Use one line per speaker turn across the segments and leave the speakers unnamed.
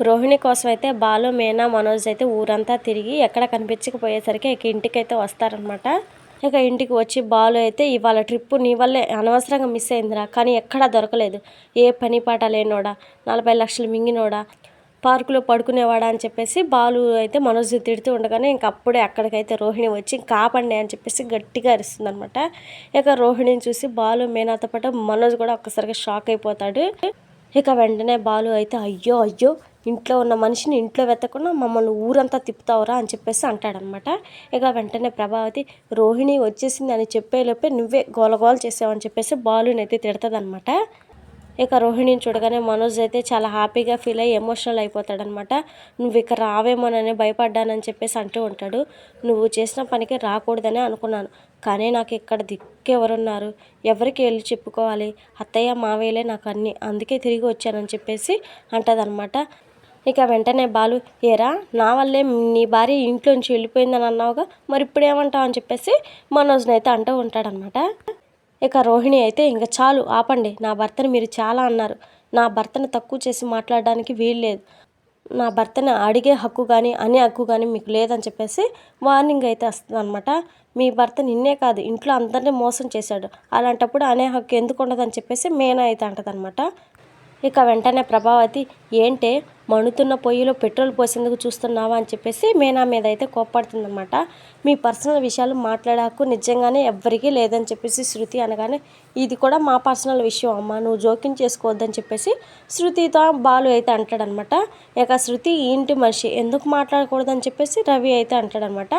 రోహిణి కోసం అయితే బాలు, మీనా, మనోజ్ అయితే ఊరంతా తిరిగి ఎక్కడ కనిపించకపోయేసరికి ఇక ఇంటికైతే వస్తారనమాట. ఇక ఇంటికి వచ్చి బాలు అయితే ఇవాళ ట్రిప్పు నీ వల్లే అనవసరంగా మిస్ అయిందిరా, కానీ ఎక్కడా దొరకలేదు, ఏ పని పాట లేనోడా, 40 లక్షలు మింగినోడా, పార్కులో పడుకునేవాడా అని చెప్పేసి బాలు అయితే మనోజ్ తిడుతూ ఉండగానే ఇంక అప్పుడే అక్కడికైతే రోహిణి వచ్చి కాపండి అని చెప్పేసి గట్టిగా అరుస్తుంది అనమాట. ఇక రోహిణిని చూసి బాలు, మీనాతో పాటు మనోజ్ కూడా ఒక్కసారిగా షాక్ అయిపోతాడు. ఇక వెంటనే బాలు అయితే అయ్యో అయ్యో, ఇంట్లో ఉన్న మనిషిని ఇంట్లో వెతకుండా మమ్మల్ని ఊరంతా తిప్పుతావురా అని చెప్పేసి అంటాడనమాట. ఇక వెంటనే ప్రభావతి రోహిణి వచ్చేసింది అని చెప్పేలోపే నువ్వే గోలగోల చేసావని చెప్పేసి బాలుని అయితే తిడతదనమాట. ఇక రోహిణిని చూడగానే మనోజ్ అయితే చాలా హ్యాపీగా ఫీల్ అయ్యి ఎమోషనల్ అయిపోతాడనమాట. నువ్వు ఇక్కడ రావేమోనని భయపడ్డానని చెప్పేసి అంటూ ఉంటాడు. నువ్వు చేసిన పనికి రాకూడదనే అనుకున్నాను, కానీ నాకు ఇక్కడ దిక్కెవరున్నారు, ఎవరికి వెళ్ళి చెప్పుకోవాలి, అత్తయ్య మావయ్యలే నాకు అన్నీ, అందుకే తిరిగి వచ్చానని చెప్పేసి అంటదనమాట. ఇక వెంటనే బాలు ఏరా నా వల్లే నీ భార్య ఇంట్లోంచి వెళ్ళిపోయిందని అన్నావుగా, మరి ఇప్పుడు ఏమంటావు అని చెప్పేసి మనోజ్ని అయితే అంటూ ఉంటాడనమాట. ఇక రోహిణి అయితే ఇంకా చాలు ఆపండి, నా భర్తని మీరు చాలా అన్నారు, నా భర్తను తక్కువ చేసి మాట్లాడడానికి వీల్లేదు, నా భర్తని అడిగే హక్కు కానీ అనే హక్కు కానీ మీకు లేదని చెప్పేసి వార్నింగ్ అయితే వస్తుంది అనమాట. మీ భర్త నిన్నే కాదు ఇంట్లో అందరినీ మోసం చేశాడు, అలాంటప్పుడు అనే హక్కు ఎందుకు ఉండదని చెప్పేసి మీనా అయితే అంటదనమాట. ఇక వెంటనే ప్రభావతి ఏంటే మండుతున్న పొయ్యిలో పెట్రోల్ పోసేందుకు చూస్తున్నావా అని చెప్పేసి మీనా మీద అయితే కోప్పడుతుందన్నమాట. మీ పర్సనల్ విషయాలు మాట్లాడే హక్కు నిజంగానే ఎవ్వరికీ లేదని చెప్పేసి శృతి అనగానే ఇది కూడా మా పర్సనల్ విషయం అమ్మ, నువ్వు జోక్యం చేసుకోవద్దని చెప్పేసి శృతితో బాలు అయితే అంటాడనమాట. ఇక శృతి ఇంటి మనిషి ఎందుకు మాట్లాడకూడదని చెప్పేసి రవి అయితే అంటాడనమాట.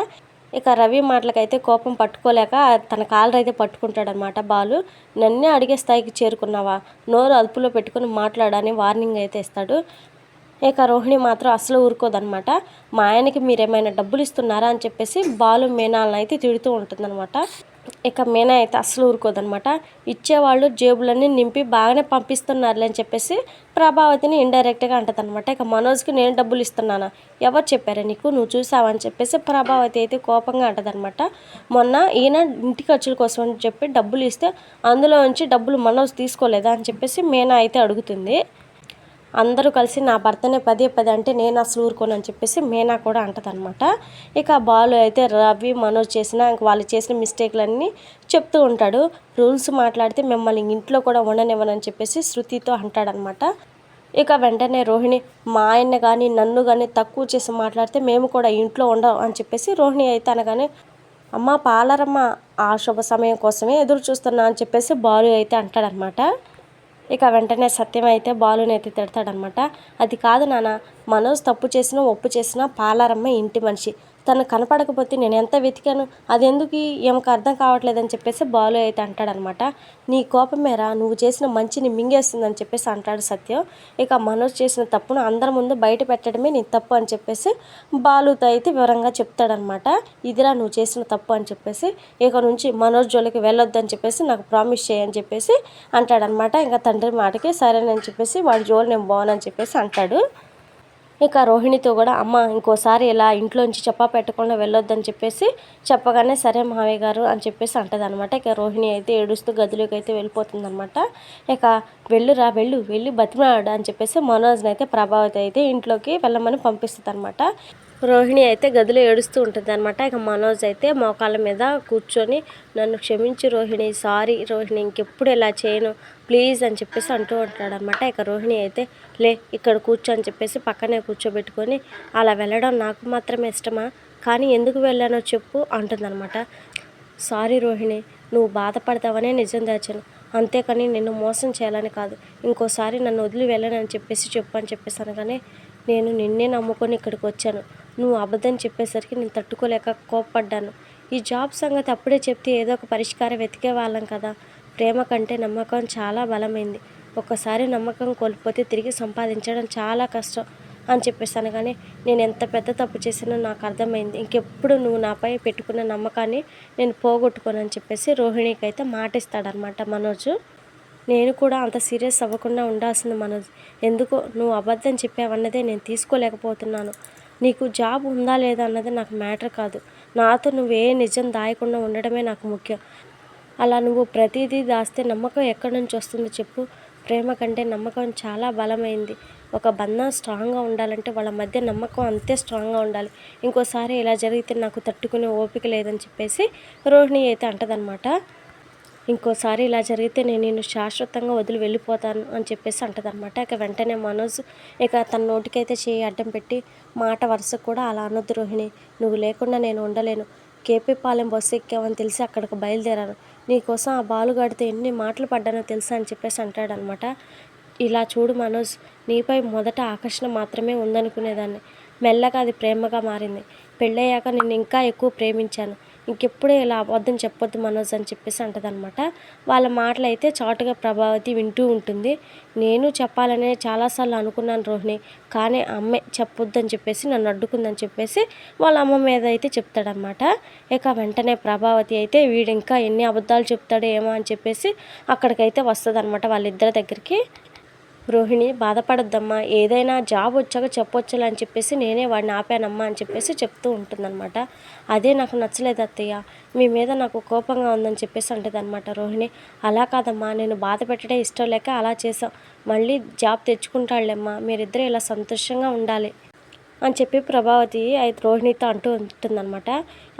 ఇక రవి మాటలకైతే కోపం పట్టుకోలేక తన కాలర్ అయితే పట్టుకుంటాడనమాట బాలు. నన్నే అడిగే స్థాయికి చేరుకున్నావా, నోరు అదుపులో పెట్టుకుని మాట్లాడని వార్నింగ్ అయితే ఇస్తాడు. ఇక రోహిణి మాత్రం అసలు ఊరుకోదనమాట. మా ఆయనకి మీరేమైనా డబ్బులు ఇస్తున్నారా అని చెప్పేసి బాలు మీనాలను అయితే తిడుతూ ఉంటుందన్నమాట. ఇక మీనా అయితే అసలు ఊరుకోదనమాట. ఇచ్చేవాళ్ళు జేబులన్నీ నింపి బాగానే పంపిస్తున్నారులే అని చెప్పేసి ప్రభావతిని ఇండైరెక్ట్గా అంటదనమాట. ఇక మనోజ్కి నేను డబ్బులు ఇస్తున్నానా, ఎవరు చెప్పారా నీకు, నువ్వు చూసావని చెప్పేసి ప్రభావతి అయితే కోపంగా అంటదనమాట. మొన్న ఈయన ఇంటి ఖర్చుల కోసం అని చెప్పి డబ్బులు ఇస్తే అందులో నుంచి డబ్బులు మనోజ్ తీసుకోలేదా అని చెప్పేసి మీనా అయితే అడుగుతుంది. అందరూ కలిసి నా భర్తనే పదే పదే అంటే నేను అసలు ఊరుకోనని చెప్పేసి మీనా కూడా అంటదనమాట. ఇక బాలు అయితే రవి మనోజ్ చేసిన వాళ్ళు చేసిన మిస్టేక్లన్నీ చెప్తూ ఉంటాడు. రూల్స్ మాట్లాడితే మిమ్మల్ని ఇంట్లో కూడా ఉండనివ్వనని చెప్పేసి శృతితో అంటాడనమాట. ఇక వెంటనే రోహిణి మా ఆయన్ని కానీ నన్ను కానీ తక్కువ చేసి మాట్లాడితే మేము కూడా ఇంట్లో ఉండవు అని చెప్పేసి రోహిణి అయితే అనగానే అమ్మ పాలరమ్మ ఆ శుభ సమయం కోసమే ఎదురు చూస్తున్నా అని చెప్పేసి బాలు అయితే అంటాడనమాట. ఇక వెంటనే సత్యం అయితే బాలుని అయితే తిడతాడనమాట. అది కాదు నాన్న, మనోజ్ తప్పు చేసినా ఒప్పు చేసినా పాలారమ్మ ఇంటి మనిషి, తను కనపడకపోతే నేను ఎంత వెతికాను, అది ఎందుకు ఏమకు అర్థం కావట్లేదని చెప్పేసి బాలు అయితే అంటాడనమాట. నీ కోపమేరా నువ్వు చేసిన మంచిని మింగేస్తుందని చెప్పేసి అంటాడు సత్యం. ఇక మనోజ్ చేసిన తప్పును అందరి ముందు బయట పెట్టడమే నీ తప్పు అని చెప్పేసి బాలుతో అయితే వివరంగా చెప్తాడనమాట. ఇదిరా నువ్వు చేసిన తప్పు అని చెప్పేసి, ఇక నుంచి మనోజ్ జోలికి వెళ్ళొద్దు అని చెప్పేసి నాకు ప్రామిస్ చేయని చెప్పేసి అంటాడనమాట. ఇంకా తండ్రి మాటకి సరేనని చెప్పేసి వాడి జోలు నేను బాగునని చెప్పేసి అంటాడు. ఇక రోహిణితో కూడా అమ్మ ఇంకోసారి ఇలా ఇంట్లోంచి చెప్పా పెట్టకుండా వెళ్ళొద్దని చెప్పేసి చెప్పగానే సరే మావయ్య గారు అని చెప్పేసి అంటదనమాట. ఇక రోహిణి అయితే ఏడుస్తూ గదిలోకి అయితే వెళ్ళిపోతుందనమాట. ఇక వెళ్ళురా వెళ్ళి బతిమాడు అని చెప్పేసి మనోజ్ని అయితే ప్రభావతి అయితే ఇంట్లోకి వెళ్ళమని పంపిస్తుంది అనమాట. రోహిణి అయితే గదిలో ఏడుస్తూ ఉంటుంది అనమాట. ఇక మనోజ్ అయితే మోకాళ్ళ మీద కూర్చొని నన్ను క్షమించు రోహిణి, సారీ రోహిణి, ఇంకెప్పుడు ఇలా చేయను ప్లీజ్ అని చెప్పేసి అంటూ ఉంటాడనమాట. ఇక రోహిణి అయితే లే ఇక్కడ కూర్చో అని చెప్పేసి పక్కనే కూర్చోబెట్టుకొని అలా వెళ్ళడం నాకు మాత్రమే ఇష్టమా, కానీ ఎందుకు వెళ్ళానో చెప్పు అంటుందన్నమాట. సారీ రోహిణి, నువ్వు బాధపడతావనే నిజం దాచాను, అంతేకాని నిన్ను మోసం చేయాలని కాదు, ఇంకోసారి నన్ను వదిలి వెళ్ళనని చెప్పేసి చెప్పు అని చెప్పేసి అనగానే నేను నిన్నే నమ్ముకొని ఇక్కడికి వచ్చాను, నువ్వు అబద్ధం చెప్పేసరికి నేను తట్టుకోలేక కోప్పడ్డాను, ఈ జాబ్ సంగతి అప్పుడే చెప్తే ఏదో ఒక పరిష్కారం వెతికే వాళ్ళం కదా, ప్రేమ కంటే నమ్మకం చాలా బలమైంది, ఒక్కసారి నమ్మకం కోల్పోతే తిరిగి సంపాదించడం చాలా కష్టం అని చెప్పేసి అనగానే నేను ఎంత పెద్ద తప్పు చేసినా నాకు అర్థమైంది, ఇంకెప్పుడు నువ్వు నాపై పెట్టుకున్న నమ్మకాన్ని నేను పోగొట్టుకోనని చెప్పేసి రోహిణికి అయితే మాటిస్తాడనమాట మనోజ్. నేను కూడా అంత సీరియస్ అవ్వకుండా ఉండాల్సింది మనోజ్, ఎందుకో నువ్వు అబద్ధం చెప్పావన్నదే నేను తీసుకోలేకపోతున్నాను, నీకు జాబ్ ఉందా లేదా అన్నది నాకు మ్యాటర్ కాదు, నాతో నువ్వు ఏ నిజం దాయకుండా ఉండడమే నాకు ముఖ్యం, అలా నువ్వు ప్రతిదీ దాస్తే నమ్మకం ఎక్కడి నుంచి వస్తుంది చెప్పు, ప్రేమ కంటే నమ్మకం చాలా బలమైంది, ఒక బంధం స్ట్రాంగ్గా ఉండాలంటే వాళ్ళ మధ్య నమ్మకం అంతే స్ట్రాంగ్గా ఉండాలి. ఇంకోసారి ఇలా జరిగితే నాకు తట్టుకునే ఓపిక లేదని చెప్పేసి రోహిణి అయితే అంటదనమాట. ఇంకోసారి ఇలా జరిగితే నేను నిన్ను శాశ్వతంగా వదిలి వెళ్ళిపోతాను అని చెప్పేసి అంటదనమాట. ఇక వెంటనే మనోజ్ తన నోటికైతే చేయి అడ్డం పెట్టి, మాట వరుసకు కూడా అలా అనొద్దు రోహిణి, నువ్వు లేకుండా నేను ఉండలేను. కేపీపాలెం బస్సు ఎక్కావని తెలిసి అక్కడికి బయలుదేరాను. నీకోసం ఆ బాలుగాడితో ఎన్ని మాటలు పడ్డానో తెలుసా అని చెప్పేసి అంటాడనమాట. ఇలా చూడు మనోజ్, నీపై మొదట ఆకర్షణ మాత్రమే ఉందనుకునేదాన్ని. మెల్లగా అది ప్రేమగా మారింది. పెళ్ళయ్యాక నిన్ను ఇంకా ఎక్కువ ప్రేమించాను. ఇంకెప్పుడే ఇలా అబద్ధం చెప్పొద్దు మనోజ్ అని చెప్పేసి అంటదనమాట. వాళ్ళ మాటలు అయితే చాటుగా ప్రభావతి వింటూ ఉంటుంది. నేను చెప్పాలనే చాలాసార్లు అనుకున్నాను రోహిణి, కానీ అమ్మే చెప్పొద్దు అని చెప్పేసి నన్ను అడ్డుకుందని చెప్పేసి వాళ్ళ అమ్మ మీద అయితే చెప్తాడనమాట. వెంటనే ప్రభావతి అయితే వీడు ఇంకా ఎన్ని అబద్ధాలు చెప్తాడో ఏమో అని చెప్పేసి అక్కడికైతే వస్తుందన్నమాట వాళ్ళిద్దరి దగ్గరికి. రోహిణి బాధపడొద్దమ్మా, ఏదైనా జాబ్ వచ్చాక చెప్పొచ్చులే అని చెప్పేసి నేనే వాడిని ఆపానమ్మా అని చెప్పేసి చెప్తూ ఉంటుందన్నమాట. అదే నాకు నచ్చలేదు అత్తయ్య, మీ మీద నాకు కోపంగా ఉందని చెప్పేసి అంటదనమాట రోహిణి. అలా కాదమ్మా, నేను బాధ పెట్టడే ఇష్టం లేక అలా చేసాం. మళ్ళీ జాబ్ తెచ్చుకుంటాడులేమ్మా, మీరిద్దరూ ఇలా సంతోషంగా ఉండాలి అని చెప్పి ప్రభావతి అయితే రోహిణితో అంటూ ఉంటుందన్నమాట.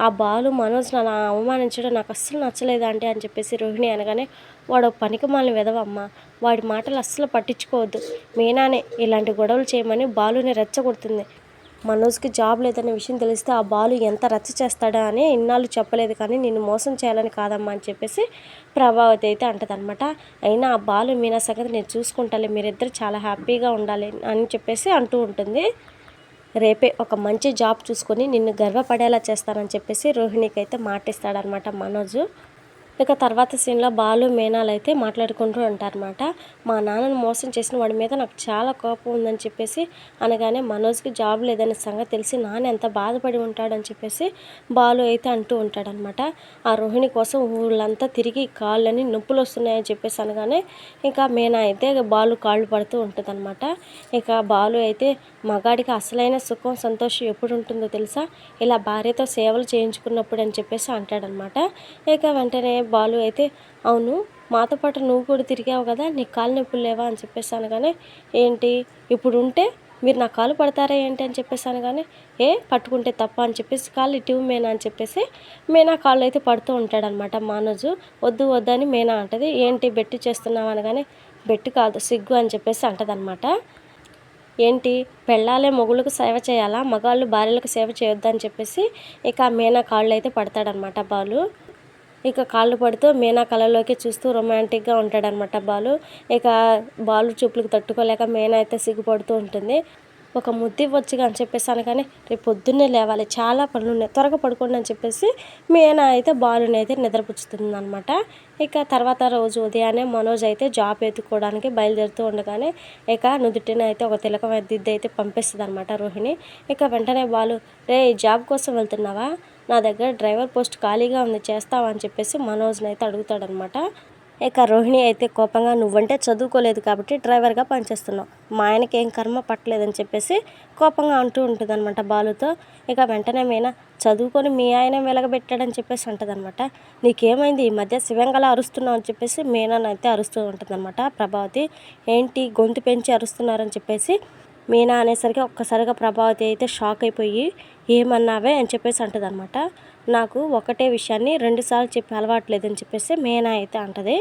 ఆ బాలు మనోజ్ నన్ను అవమానించడం నాకు అస్సలు నచ్చలేదు అంటే అని చెప్పేసి రోహిణి అనగానే, వాడు పనికిమాలిన వెధవమ్మ, వాడి మాటలు అస్సలు పట్టించుకోవద్దు. మీనానే ఇలాంటి గొడవలు చేయమని బాలుని రెచ్చగొడుతుంది. మనోజ్కి జాబ్ లేదనే విషయం తెలిస్తే ఆ బాలు ఎంత రచ్చ చేస్తాడా అని ఇన్నాళ్ళు చెప్పలేదు, కానీ నిన్ను మోసం చేయాలని కాదమ్మా అని చెప్పేసి ప్రభావతి అయితే అంటదనమాట. అయినా ఆ బాలు మీనా సంగతి నేను చూసుకుంటాలే, మీరిద్దరు చాలా హ్యాపీగా ఉండాలి అని చెప్పేసి అంటూ ఉంటుంది. రేపే ఒక మంచి జాబ్ చూసుకొని నిన్ను గర్వపడేలా చేస్తానని చెప్పేసి రోహిణికి అయితే మాటిస్తాడనమాట మనోజు. తర్వాత సీన్లో బాలు మీనాలు అయితే మాట్లాడుకుంటూ ఉంటారన్నమాట. మా నాన్నను మోసం చేసిన వాడి మీద నాకు చాలా కోపం ఉందని చెప్పేసి అనగానే, మనోజ్కి జాబ్ లేదనే సంగతి తెలిసి నాన్న ఎంత బాధపడి ఉంటాడని చెప్పేసి బాలు అయితే అంటూ ఉంటాడనమాట. ఆ రోహిణి కోసం ఊళ్ళంతా తిరిగి కాళ్ళని నొప్పులు వస్తున్నాయని చెప్పేసి అనగానే మీనా అయితే బాలు కాళ్ళు పడుతూ ఉంటుందన్నమాట. బాలు అయితే మగాడికి అసలైన సుఖం సంతోషం ఎప్పుడు ఉంటుందో తెలుసా, ఇలా భార్యతో సేవలు చేయించుకున్నప్పుడు అని చెప్పేసి అంటాడనమాట. వెంటనే బాలు అయితే, అవును మాతో పాటు నువ్వు కూడా తిరిగావు కదా, నీకు కాలు నొప్పులు లేవా అని చెప్పేసి అనగానే, ఏంటి ఇప్పుడు ఉంటే మీరు నా కాలు పడతారా ఏంటి అని చెప్పేసి అనగానే, పట్టుకుంటే తప్ప అని చెప్పేసి కాళ్ళు ఇటు మీనా అని చెప్పేసి మీనా కాళ్ళు అయితే పడుతూ ఉంటాడనమాట. మనోజు వద్దు వద్దని మీనా అంటది. ఏంటి బెట్టి చేస్తున్నావు అనగానే, బెట్టి కాదు సిగ్గు అని చెప్పేసి అంటదనమాట. ఏంటి పెళ్ళాలే మొగుళ్ళకు సేవ చేయాలా, మగాళ్ళు భార్యలకు సేవ చేయొద్దని చెప్పేసి మీనా కాళ్ళు అయితే పడతాడనమాట బాలు. కాళ్ళు పడుతూ మీనా కళ్ళలోకి చూస్తూ రొమాంటిక్గా ఉంటాడనమాట బాలు. బాలు చూపులకు తట్టుకోలేక మీనా అయితే సిగ్గుపడుతూ ఉంటుంది. ఒక ముద్దు ఇవ్వచ్చుగా అని చెప్పేసి అనగానే, రేపు పొద్దున్నే లేవాలి, చాలా పనులు ఉన్నాయి, త్వరగా పడుకోండి అని చెప్పేసి మీనా అయితే బాలుని అయితే నిద్రపుచ్చుతుంది అనమాట. తర్వాత రోజు ఉదయాన్నే మనోజ్ అయితే జాబ్ ఎత్తుకోవడానికి బయలుదేరుతూ ఉండగానే నుదుటిన అయితే ఒక తిలకం దిద్దు అయితే పంపిస్తుంది అనమాట రోహిణి. వెంటనే బాలు, రే జాబ్ కోసం వెళ్తున్నావా, నా దగ్గర డ్రైవర్ పోస్ట్ ఖాళీగా ఉంది, చేస్తావా అని చెప్పేసి మనోజ్ని అయితే అడుగుతాడనమాట. రోహిణి అయితే కోపంగా, నువ్వంటే చదువుకోలేదు కాబట్టి డ్రైవర్గా పనిచేస్తున్నావు, మా ఆయనకి ఏం కర్మ పట్టలేదని చెప్పేసి కోపంగా అంటూ ఉంటుందన్నమాట బాలుతో. వెంటనే మీనా, చదువుకొని మీ ఆయన వెలగబెట్టాడని చెప్పేసి అంటదనమాట. నీకేమైంది ఈ మధ్య శివంగలా అరుస్తున్నావు అని చెప్పేసి మీనాను అయితే అరుస్తూ ఉంటుందన్నమాట ప్రభావతి. ఏంటి గొంతు పెంచి అరుస్తున్నారని చెప్పేసి మీనా అనేసరికి ఒక్కసారిగా ప్రభావతి అయితే షాక్ అయిపోయి, ఏమన్నావే అని చెప్పేసి అంటదనమాట. నాకు ఒకటే విషయాన్ని 2 సార్లు చెప్పి అలవాట్లేదని చెప్పేసి మీనా అయితే అంటది.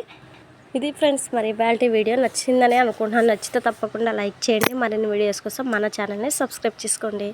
ఇది ఫ్రెండ్స్, మరి ఇవాల్టి వీడియో నచ్చిందని అనుకుంటున్నాను. నచ్చితే తప్పకుండా లైక్ చేయండి. మరిన్ని వీడియోస్ కోసం మన ఛానల్ని సబ్స్క్రైబ్ చేసుకోండి.